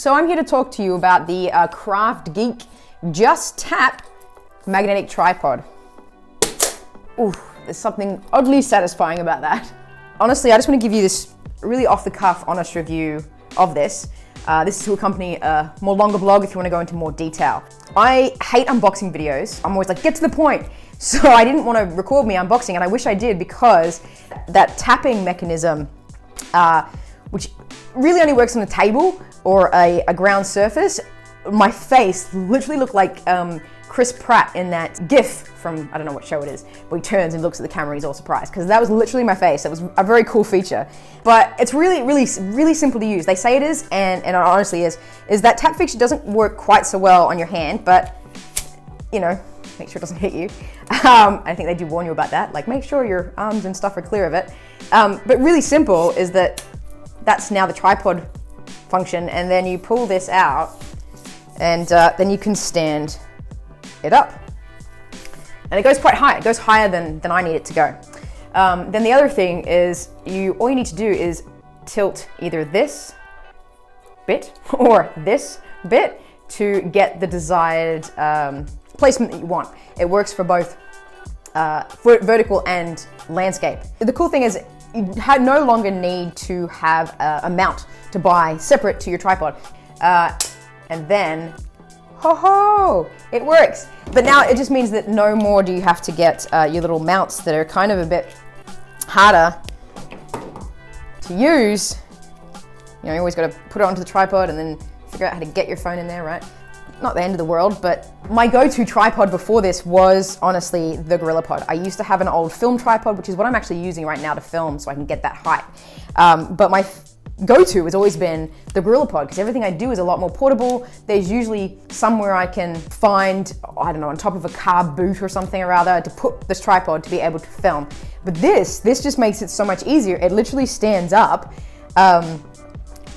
So I'm here to talk to you about the KraftGeek JustTap magnetic tripod. Ooh, there's something oddly satisfying about that. Honestly, I just want to give you this really off-the-cuff, honest review of this. This is to accompany a more longer blog if you want to go into more detail. I hate unboxing videos. I'm always like, get to the point. So I didn't want to record me unboxing, and I wish I did, because that tapping mechanism, which really only works on a table or a ground surface, my face literally looked like Chris Pratt in that GIF from, I don't know what show it is, where he turns and looks at the camera and he's all surprised, because that was literally my face. That was a very cool feature. But it's really simple to use. They say it is, and it honestly is that tap feature doesn't work quite so well on your hand, but you know, make sure it doesn't hit you. I think they do warn you about that, like make sure your arms and stuff are clear of it. But really simple is that's now the tripod function, and then you pull this out, and then you can stand it up. And it goes quite high. It goes higher than I need it to go. Then the other thing is, all you need to do is tilt either this bit or this bit to get the desired placement that you want. It works for both vertical and landscape. The cool thing is, you no longer need to have a mount to buy separate to your tripod. And then, ho-ho, it works. But now it just means that no more do you have to get your little mounts that are kind of a bit harder to use. You know, you always got to put it onto the tripod and then figure out how to get your phone in there, right? Not the end of the world, but my go-to tripod before this was honestly the GorillaPod. I used to have an old film tripod, which is what I'm actually using right now to film so I can get that height. But my go-to has always been the GorillaPod, because everything I do is a lot more portable. There's usually somewhere I can find, I don't know, on top of a car boot or something or other, to put this tripod to be able to film. But this just makes it so much easier. It literally stands up,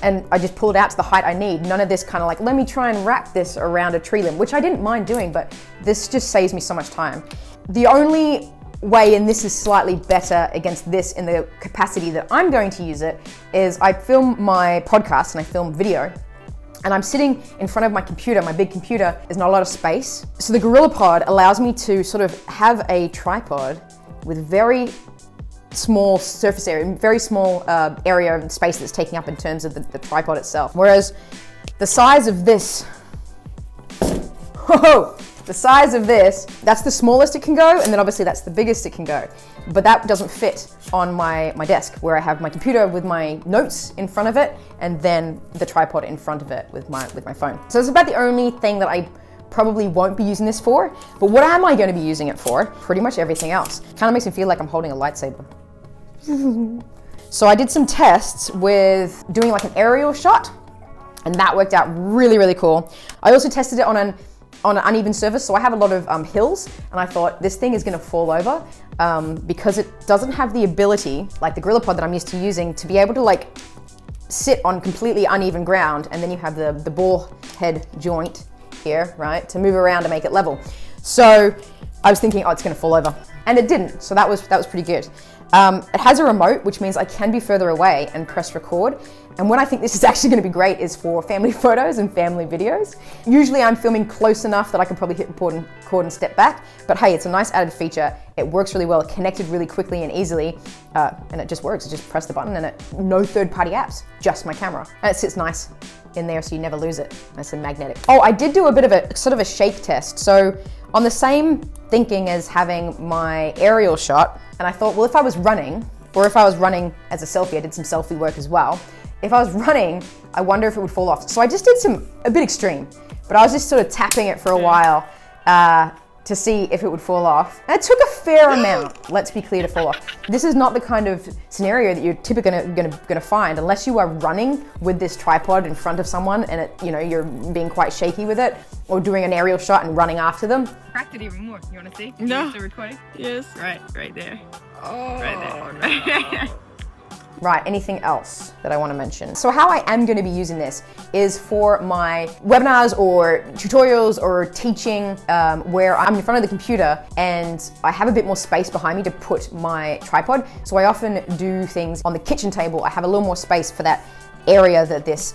and I just pull it out to the height I need. None of this kind of like, let me try and wrap this around a tree limb, which I didn't mind doing, but this just saves me so much time. The only way, and this is slightly better against this in the capacity that I'm going to use it, is I film my podcast and I film video, and I'm sitting in front of my computer. My big computer, there's not a lot of space. So the GorillaPod allows me to sort of have a tripod with very small surface area, very small area of space that's taking up in terms of the tripod itself. Whereas the size of this, the size of this, that's the smallest it can go, and then obviously that's the biggest it can go. But that doesn't fit on my desk, where I have my computer with my notes in front of it, and then the tripod in front of it with my phone. So it's about the only thing that I probably won't be using this for. But what am I going to be using it for? Pretty much everything else. Kind of makes me feel like I'm holding a lightsaber. So I did some tests with doing like an aerial shot, and that worked out really cool. I also tested it on an uneven surface, so I have a lot of hills, and I thought this thing is going to fall over because it doesn't have the ability, like the GorillaPod that I'm used to using, to be able to like sit on completely uneven ground, and then you have the ball head joint here, right, to move around to make it level. So I was thinking, oh, it's going to fall over, and it didn't. So that was pretty good. It has a remote, which means I can be further away and press record. And when I think this is actually going to be great is for family photos and family videos. Usually I'm filming close enough that I can probably hit record and step back. But hey, it's a nice added feature. It works really well. It connected really quickly and easily. And it just works. I just press the button, and no third-party apps, just my camera. And it sits nice in there so you never lose it. Nice and magnetic. Oh, I did do a bit of a sort of a shake test. So on the same thinking as having my aerial shot, and I thought, well, if I was running, or if I was running as a selfie, I did some selfie work as well. If I was running, I wonder if it would fall off. So I just did a bit extreme, but I was just sort of tapping it for a while to see if it would fall off. And it took a fair amount, let's be clear, to fall off. This is not the kind of scenario that you're typically gonna find unless you are running with this tripod in front of someone, and you're being quite shaky with it, or doing an aerial shot and running after them. Cracked it even more. You want to see? No. The recording? Yes. Right there. Oh, Right there. Right, anything else that I want to mention? So how I am going to be using this is for my webinars or tutorials or teaching where I'm in front of the computer and I have a bit more space behind me to put my tripod. So I often do things on the kitchen table. I have a little more space for that area that this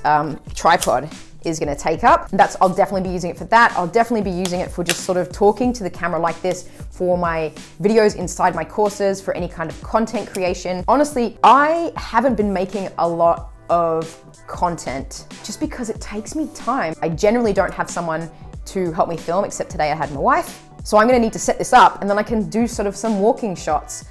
tripod is gonna take up. I'll definitely be using it for that. I'll definitely be using it for just sort of talking to the camera like this for my videos inside my courses, for any kind of content creation. Honestly, I haven't been making a lot of content just because it takes me time. I generally don't have someone to help me film, except today I had my wife. So I'm gonna need to set this up, and then I can do sort of some walking shots,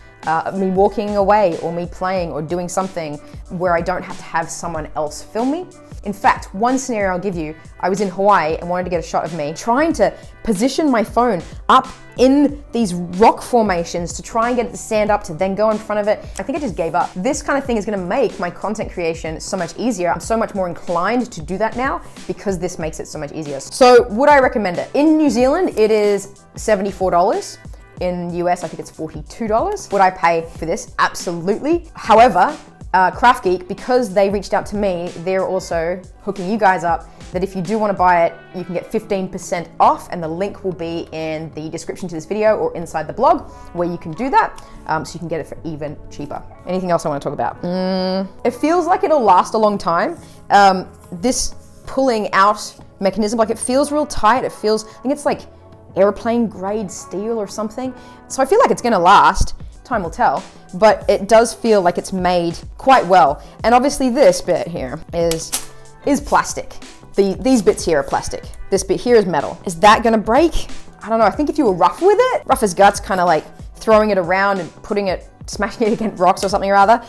me walking away or me playing or doing something where I don't have to have someone else film me. In fact, one scenario I'll give you, I was in Hawaii and wanted to get a shot of me trying to position my phone up in these rock formations to try and get it to stand up to then go in front of it. I think I just gave up. This kind of thing is gonna make my content creation so much easier. I'm so much more inclined to do that now because this makes it so much easier. So would I recommend it? In New Zealand, it is $74. In US, I think it's $42. Would I pay for this? Absolutely. However, KraftGeek, because they reached out to me, they're also hooking you guys up that if you do want to buy it, you can get 15% off, and the link will be in the description to this video or inside the blog where you can do that, so you can get it for even cheaper. Anything else I want to talk about? It feels like it'll last a long time. This pulling out mechanism, like it feels real tight. It feels, I think it's like airplane grade steel or something. So I feel like it's gonna last. Time will tell, but it does feel like it's made quite well. And obviously this bit here is plastic. These bits here are plastic. This bit here is metal. Is that gonna break? I don't know. I think if you were rough with it, rough as guts, kind of like throwing it around and smashing it against rocks or something or other,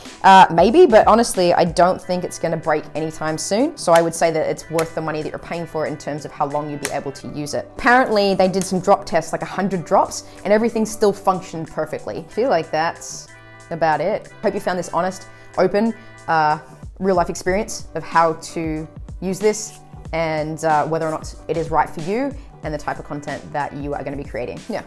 maybe, but honestly, I don't think it's gonna break anytime soon. So I would say that it's worth the money that you're paying for it in terms of how long you'd be able to use it. Apparently they did some drop tests, like 100 drops, and everything still functioned perfectly. I feel like that's about it. Hope you found this honest, open, real life experience of how to use this and whether or not it is right for you and the type of content that you are gonna be creating. Yeah.